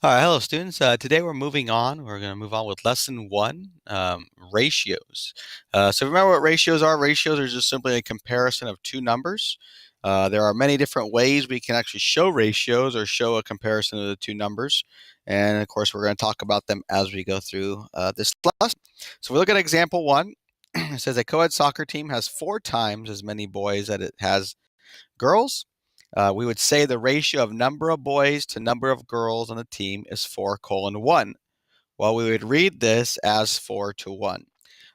All right, hello students. Today we're moving on. We're going to move on with lesson one, ratios. So remember what ratios are. Ratios are just simply a comparison of two numbers. There are many different ways we can actually show ratios or show a comparison of the two numbers. And of course, we're going to talk about them as we go through this lesson. So we look at example one. It says a co-ed soccer team has 4 times as many boys as it has girls. We would say the ratio of number of boys to number of girls on the team is 4:1. Well, we would read this as 4:1.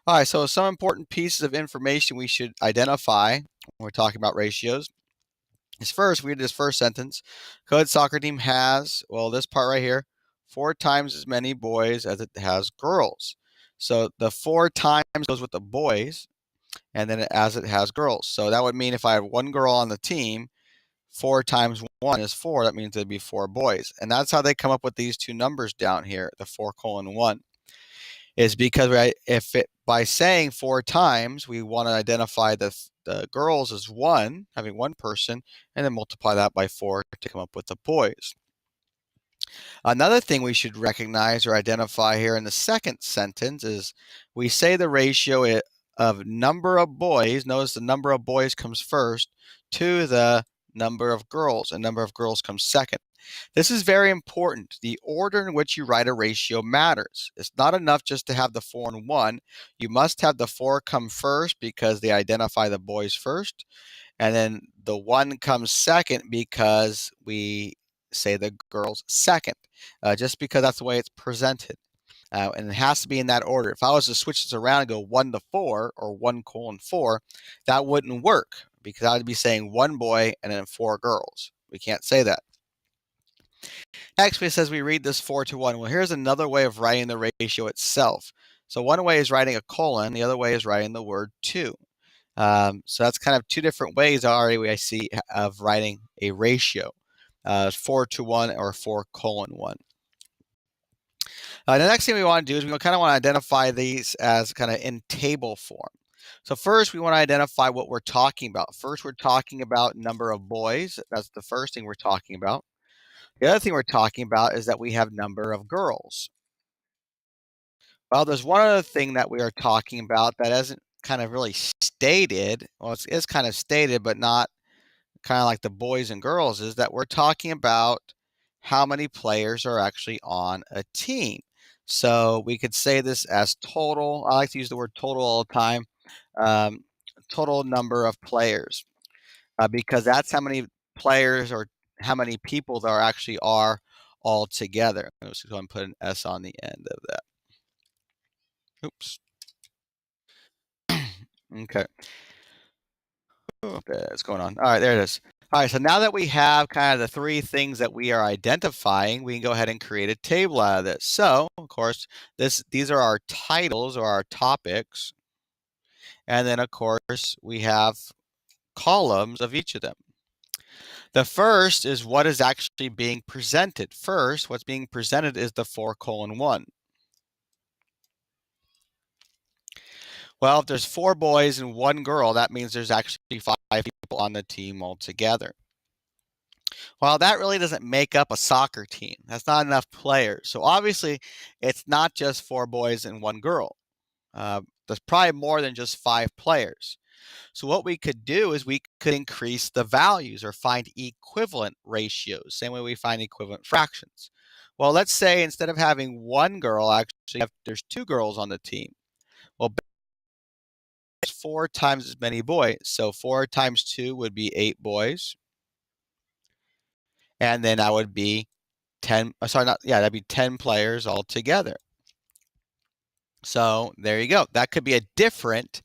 All right, so some important pieces of information we should identify when we're talking about ratios is first, we read this first sentence. Co-ed soccer team has, well, this part right here, 4 times as many boys as it has girls. So the 4 times goes with the boys, and then as it has girls. So that would mean if I have one girl on the team, 4 times 1 is 4. That means there'd be 4 boys. And that's how they come up with these two numbers down here, the 4:1, is because by saying 4 times, we want to identify the girls as 1, having one person, and then multiply that by 4 to come up with the boys. Another thing we should recognize or identify here in the second sentence is we say the ratio of number of boys, notice the number of boys comes first, to the number of girls, and number of girls comes second. This is very important. The order in which you write a ratio matters. It's not enough just to have the 4 and 1. You must have the 4 come first because they identify the boys first, and then the 1 comes second because we say the girls second, just because that's the way it's presented. And it has to be in that order. If I was to switch this around and go 1 to 4 or 1:4, that wouldn't work because I would be saying 1 boy and then 4 girls. We can't say that. Next, it says we read this 4:1. Well, here's another way of writing the ratio itself. So one way is writing a colon, the other way is writing the word 2. So that's kind of two different ways already I see of writing a ratio, 4:1 or 4:1. The next thing we want to do is we kind of want to identify these as kind of in table form. So first, we want to identify what we're talking about. First, we're talking about number of boys. That's the first thing we're talking about. The other thing we're talking about is that we have number of girls. Well, there's one other thing that we are talking about that isn't kind of really stated. Well, it is kind of stated, but not kind of like the boys and girls, is that we're talking about how many players are actually on a team. So we could say this as total. I like to use the word total all the time. Um, Total number of players, because that's how many players or how many people there actually are all together. Let's go and put an S on the end of that. Oops. Okay. What's going on? All right, there it is. All right, so now that we have kind of the 3 things that we are identifying, we can go ahead and create a table out of this. So, of course, these are our titles or our topics. And then, of course, we have columns of each of them. The first is what is actually being presented. First, what's being presented is the 4:1. Well, if there's 4 boys and 1 girl, that means there's actually 5 people on the team altogether. Well, that really doesn't make up a soccer team. That's not enough players. So obviously, it's not just 4 boys and 1 girl. There's probably more than just 5 players. So what we could do is we could increase the values or find equivalent ratios, same way we find equivalent fractions. Well, let's say instead of having 1 girl, actually there's 2 girls on the team. Well, it's 4 times as many boys. So 4 times 2 would be 8 boys. And then that would be 10, sorry, not, yeah, that'd be 10 players altogether. So there you go. That could be a different,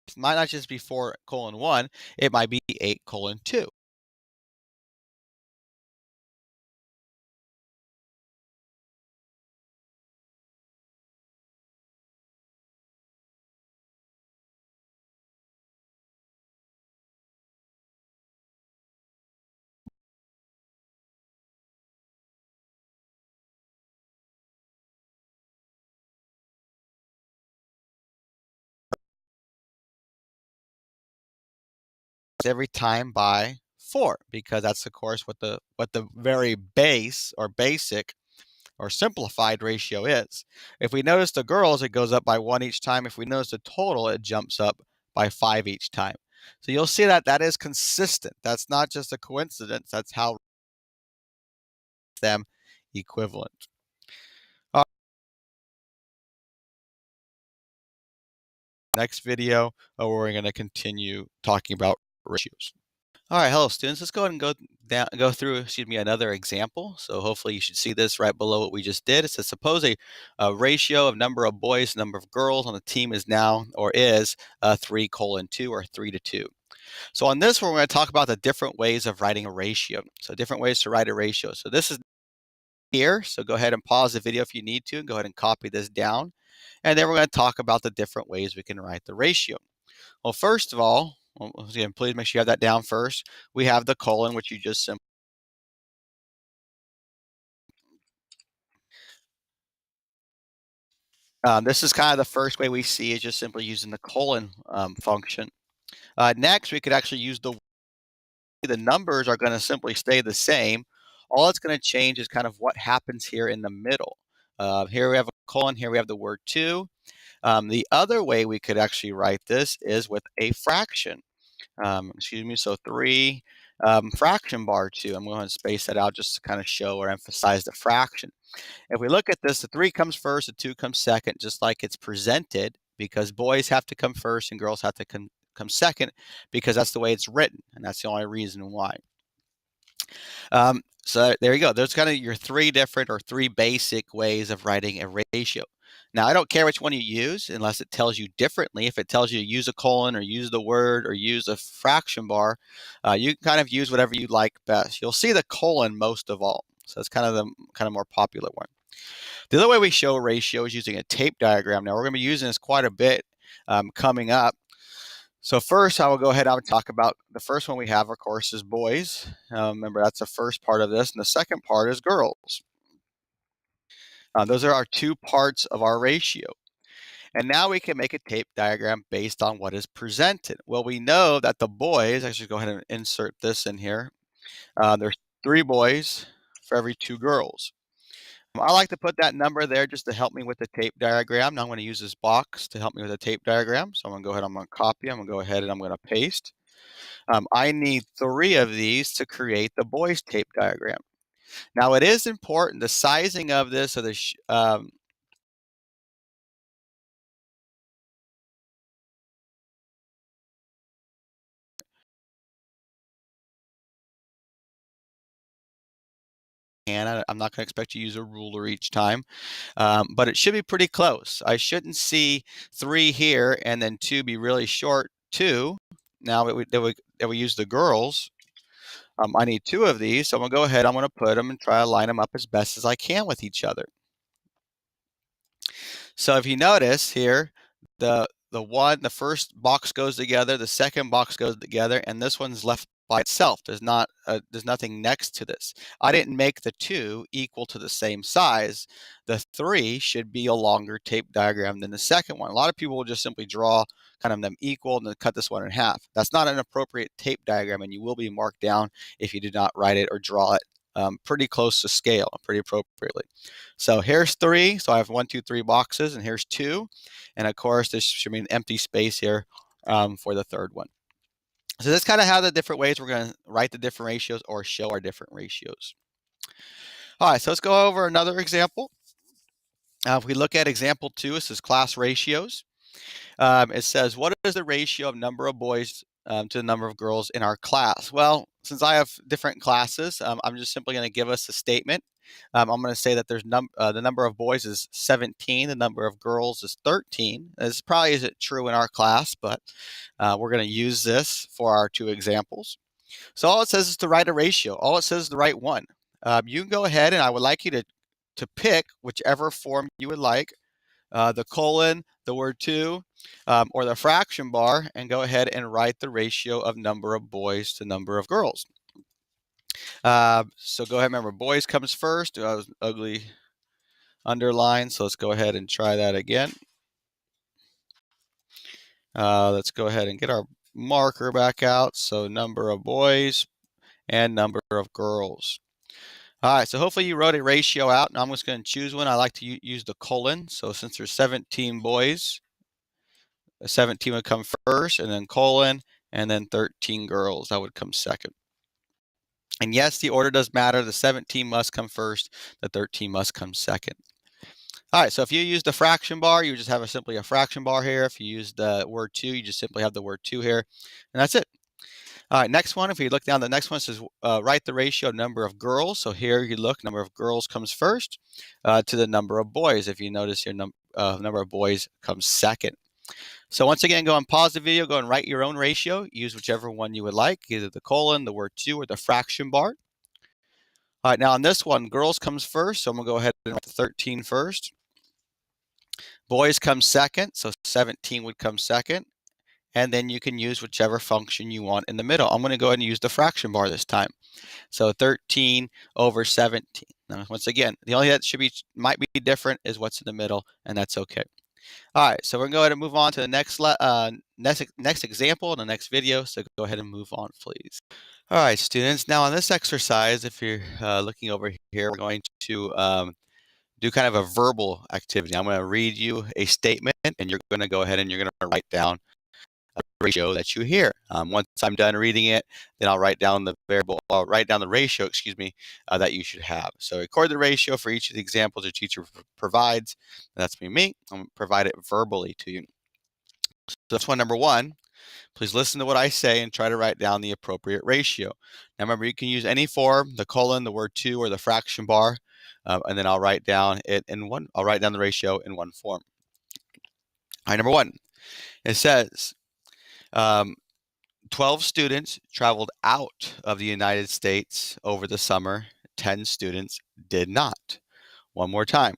it might not just be 4:1, it might be 8:2. Every time by 4 because that's of course what the very base or basic or simplified ratio is. If we notice the girls, it goes up by 1 each time. If we notice the total, it jumps up by 5 each time. So you'll see that that is consistent. That's not just a coincidence. That's how them equivalent. Next video, we're going to continue talking about ratios. All right, hello students. Let's go ahead and go through, another example. So hopefully you should see this right below what we just did. It says, suppose a ratio of number of boys, number of girls on the team is now or is 3:2 or 3:2. So on this one, we're going to talk about the different ways of writing a ratio. So different ways to write a ratio. So this is here. So go ahead and pause the video if you need to and go ahead and copy this down. And then we're going to talk about the different ways we can write the ratio. Well, first of all, again, please make sure you have that down first. We have the colon, which you just simply this is kind of the first way we see is just simply using the colon function. Next, we could actually use the numbers are going to simply stay the same. All it's going to change is kind of what happens here in the middle. Here we have a colon, here we have the word 2. The other way we could actually write this is with a fraction. So 3 fraction bar 2. I'm going to space that out just to kind of show or emphasize the fraction. If we look at this, the 3 comes first, the 2 comes second, just like it's presented, because boys have to come first and girls have to come second, because that's the way it's written, and that's the only reason why. So there you go. There's kind of your 3 different or 3 basic ways of writing a ratio. Now, I don't care which one you use unless it tells you differently. If it tells you to use a colon or use the word or use a fraction bar, you can kind of use whatever you like best. You'll see the colon most of all. So it's kind of the more popular one. The other way we show a ratio is using a tape diagram. Now, we're going to be using this quite a bit coming up. So first, I will go ahead and talk about the first one we have, of course, is boys. Remember, that's the first part of this, and the second part is girls. Those are our 2 parts of our ratio. And now we can make a tape diagram based on what is presented. Well, we know that the boys, I should go ahead and insert this in here. There's 3 boys for every 2 girls. I like to put that number there just to help me with the tape diagram. Now I'm going to use this box to help me with the tape diagram. So I'm going to go ahead, I'm going to copy, I'm going to go ahead and I'm going to paste. I need 3 of these to create the boys tape diagram. Now it is important, the sizing of this, or the and I'm not going to expect you to use a ruler each time, but it should be pretty close. I shouldn't see 3 here and then 2 be really short 2. Now that we use the girls, I need 2 of these, so I'm going to go ahead, I'm going to put them and try to line them up as best as I can with each other. So if you notice here, the first box goes together, the second box goes together, and this one's left by itself. There's nothing next to this. I didn't make the 2 equal to the same size. The 3 should be a longer tape diagram than the second one. A lot of people will just simply draw kind of them equal and then cut this one in half. That's not an appropriate tape diagram, and you will be marked down if you did not write it or draw it pretty close to scale, pretty appropriately. So here's 3. So I have 1, 2, 3 boxes, and here's 2. And of course, this should be an empty space here for the third one. So that's kind of how the different ways we're going to write the different ratios or show our different ratios. All right, so let's go over another example. If we look at example 2, this is class ratios. It says, what is the ratio of number of boys to the number of girls in our class? Well, since I have different classes, I'm just simply going to give us a statement. I'm going to say that there's the number of boys is 17, the number of girls is 13. This probably isn't true in our class, but we're going to use this for our 2 examples. So all it says is to write a ratio. All it says is to write 1. You can go ahead, and I would like you to pick whichever form you would like. The colon, the word 2, or the fraction bar, and go ahead and write the ratio of number of boys to number of girls. So go ahead, remember, boys comes first. I was ugly underline, so let's go ahead and try that again. Let's go ahead and get our marker back out. So number of boys, and number of girls. All right, so hopefully you wrote a ratio out. Now I'm just going to choose one. I like to use the colon. So since there's 17 boys, 17 would come first, and then colon, and then 13 girls. That would come second. And yes, the order does matter. The 17 must come first. The 13 must come second. All right, so if you use the fraction bar, you just have simply a fraction bar here. If you use the word 2, you just simply have the word 2 here, and that's it. All right, next one, if we look down, the next one says write the ratio of number of girls. So here you look, number of girls comes first to the number of boys. If you notice here, number of boys comes second. So once again, go and pause the video, go and write your own ratio. Use whichever one you would like, either the colon, the word 2, or the fraction bar. All right, now on this one, girls comes first, so I'm going to go ahead and write the 13 first. Boys come second, so 17 would come second. And then you can use whichever function you want in the middle. I'm going to go ahead and use the fraction bar this time. So 13 over 17. Now, once again, the only that might be different is what's in the middle, and that's okay. All right, so we're going to go ahead and move on to the next example in the next video. So go ahead and move on, please. All right, students. Now on this exercise, if you're looking over here, we're going to do kind of a verbal activity. I'm going to read you a statement, and you're going to go ahead and you're going to write down a ratio that you hear. Once I'm done reading it, then I'll write down the ratio, that you should have. So record the ratio for each of the examples your teacher provides. That's me. I'm going to provide it verbally to you. So that's one, number 1. Please listen to what I say and try to write down the appropriate ratio. Now remember, you can use any form, the colon, the word 2, or the fraction bar, and then I'll write down the ratio in one form. All right, number 1. It says 12 students traveled out of the United States over the summer. 10 students did not. One more time.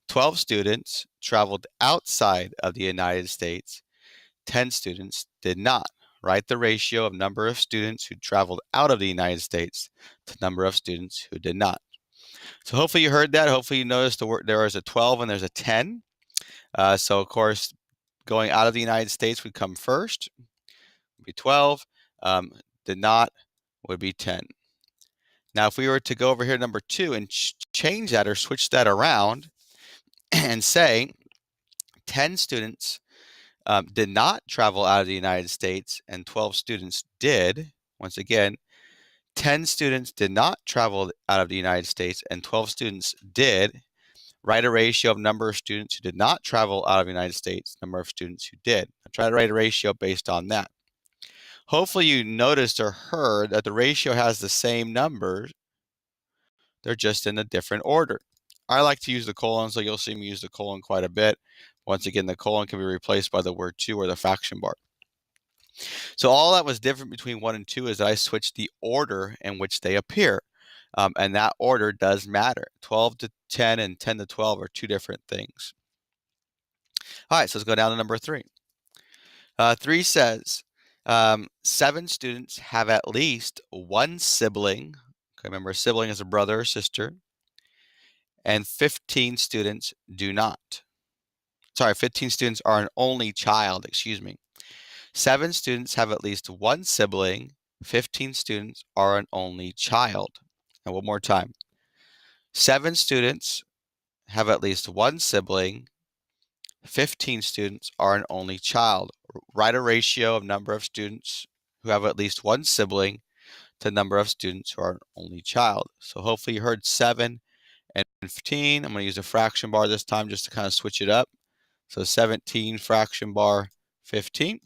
12 students traveled outside of the United States. 10 students did not. Write the ratio of number of students who traveled out of the United States to number of students who did not. So hopefully you heard that. Hopefully you noticed there is a 12 and there's a 10. So of course, going out of the United States would come first. Would be 12. Did not would be 10. Now, if we were to go over here, number 2, and change that or switch that around and say 10 students did not travel out of the United States and 12 students did. Once again, 10 students did not travel out of the United States and 12 students did. Write a ratio of number of students who did not travel out of the United States, number of students who did. I'll try to write a ratio based on that. Hopefully you noticed or heard that the ratio has the same numbers. They're just in a different order. I like to use the colon, so you'll see me use the colon quite a bit. Once again, the colon can be replaced by the word 2 or the fraction bar. So all that was different between 1 and 2 is that I switched the order in which they appear. And that order does matter. 12 to 10 and 10 to 12 are two different things. All right, so let's go down to number 3. 3 says 7 students have at least one sibling. Okay, remember, a sibling is a brother or sister. And 15 students do not. Sorry, 15 students are an only child, 7 students have at least one sibling. 15 students are an only child. And one more time. 7 students have at least one sibling. 15 students are an only child. Write a ratio of number of students who have at least one sibling to number of students who are an only child. So hopefully you heard 7 and 15. I'm going to use a fraction bar this time just to kind of switch it up. So 17 fraction bar 15.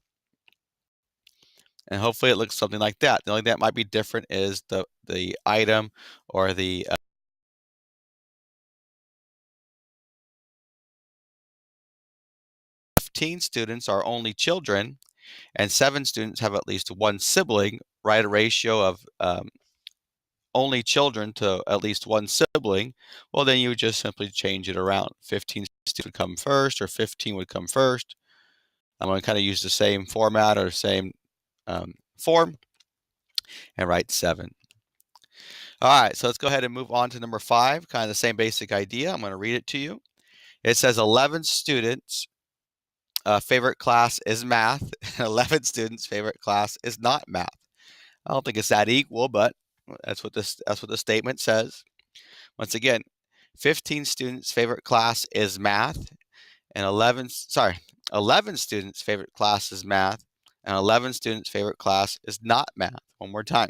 And hopefully it looks something like that. The only thing that might be different is the item or the 15 students are only children, and 7 students have at least one sibling. Write a ratio of only children to at least one sibling. Well, then you would just simply change it around. 15 students would come first, or 15 would come first. I'm going to kind of use the same format or same form and write 7. All right, so let's go ahead and move on to number 5, kind of the same basic idea. I'm going to read it to you. It says 11 students' favorite class is math, and 11 students' favorite class is not math. I don't think it's that equal, but That's what the statement says. Once again, 15 students' favorite class is math, and 11 students' favorite class is math, and 11 students' favorite class is not math. One more time.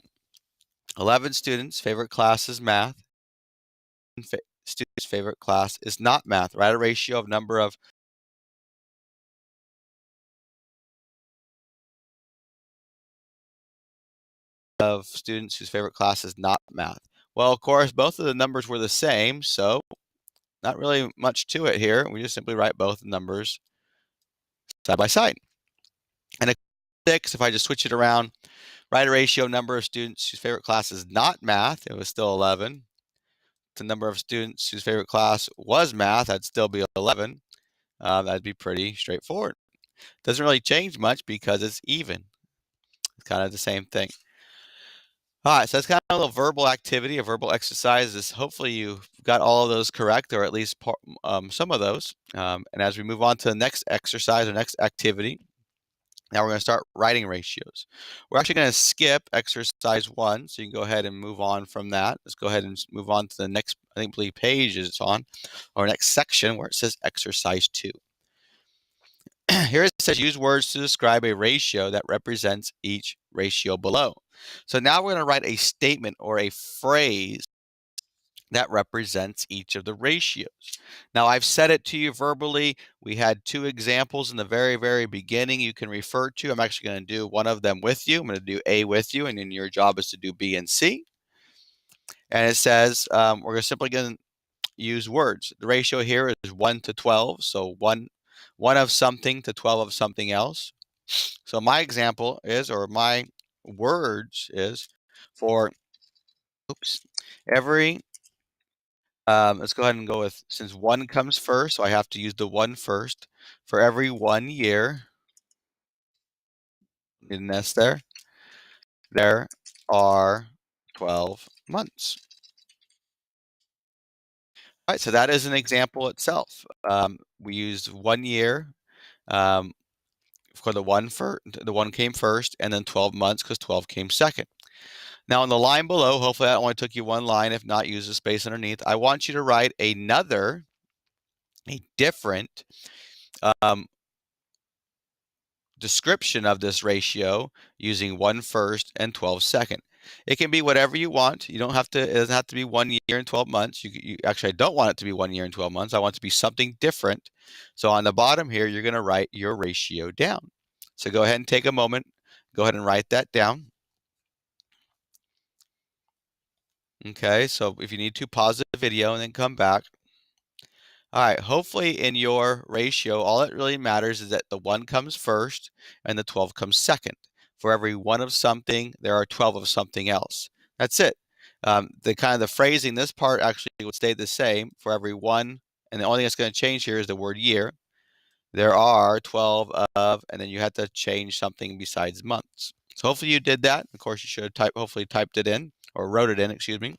11 students' favorite class is math, and students' favorite class is not math. Write a ratio of number of students whose favorite class is not math. Well, of course, both of the numbers were the same, so not really much to it here. We just simply write both numbers side by side. And a 6, if I just switch it around, write a ratio number of students whose favorite class is not math, it was still 11. The number of students whose favorite class was math, that'd still be 11. That'd be pretty straightforward. Doesn't really change much because it's even. It's kind of the same thing. All right, so that's kind of a little verbal activity, a verbal exercise. Hopefully you got all of those correct, or at least some of those. And as we move on to the next exercise or next activity, now we're going to start writing ratios. We're actually going to skip exercise 1, so you can go ahead and move on from that. Let's go ahead and move on to the next, I believe page it's on, or next section where it says exercise 2. Here it says use words to describe a ratio that represents each ratio below. So now we're going to write a statement or a phrase that represents each of the ratios. Now I've said it to you verbally. We had 2 examples in the very, very beginning you can refer to. I'm actually going to do one of them with you. I'm going to do A with you, and then your job is to do B and C. And it says we're simply going to use words. The ratio here is 1 to 12, so 1 of something to 12 of something else. So my example is, or my words is, for every let's go ahead and go with, since 1 comes first, so I have to use the 1 first. For every 1 year, need an S there are 12 months. All right, so that is an example itself. We used 1 year for the 1 came first, and then 12 months because 12 came second. Now on the line below, hopefully that only took you 1 line. If not, use the space underneath. I want you to write a different description of this ratio using 1 first and 12 second. It can be whatever you want. You don't have to, it doesn't have to be 1 year and 12 months. Actually, I don't want it to be 1 year and 12 months. I want it to be something different. So on the bottom here, you're going to write your ratio down. So go ahead and take a moment. Go ahead and write that down. Okay, so if you need to, pause the video and then come back. All right, hopefully in your ratio, all that really matters is that the 1 comes first and the 12 comes second. For every 1 of something, there are 12 of something else. That's it. The phrasing, this part actually would stay the same for every 1, and the only thing that's going to change here is the word year. There are 12 of, and then you have to change something besides months. So hopefully you did that. Of course, you should have hopefully typed it in, or wrote it in, excuse me.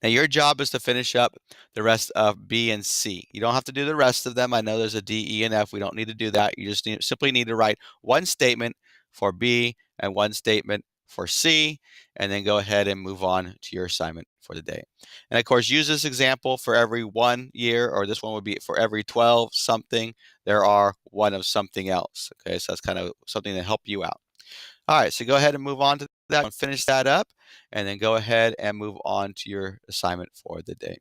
Now your job is to finish up the rest of B and C. You don't have to do the rest of them. I know there's a D, E, and F. We don't need to do that. You just simply need to write 1 statement for B and 1 statement for C, and then go ahead and move on to your assignment for the day. And of course, use this example for every 1 year, or this one would be for every 12 something, there are 1 of something else. Okay, so that's kind of something to help you out. All right, so go ahead and move on to that and finish that up, and then go ahead and move on to your assignment for the day.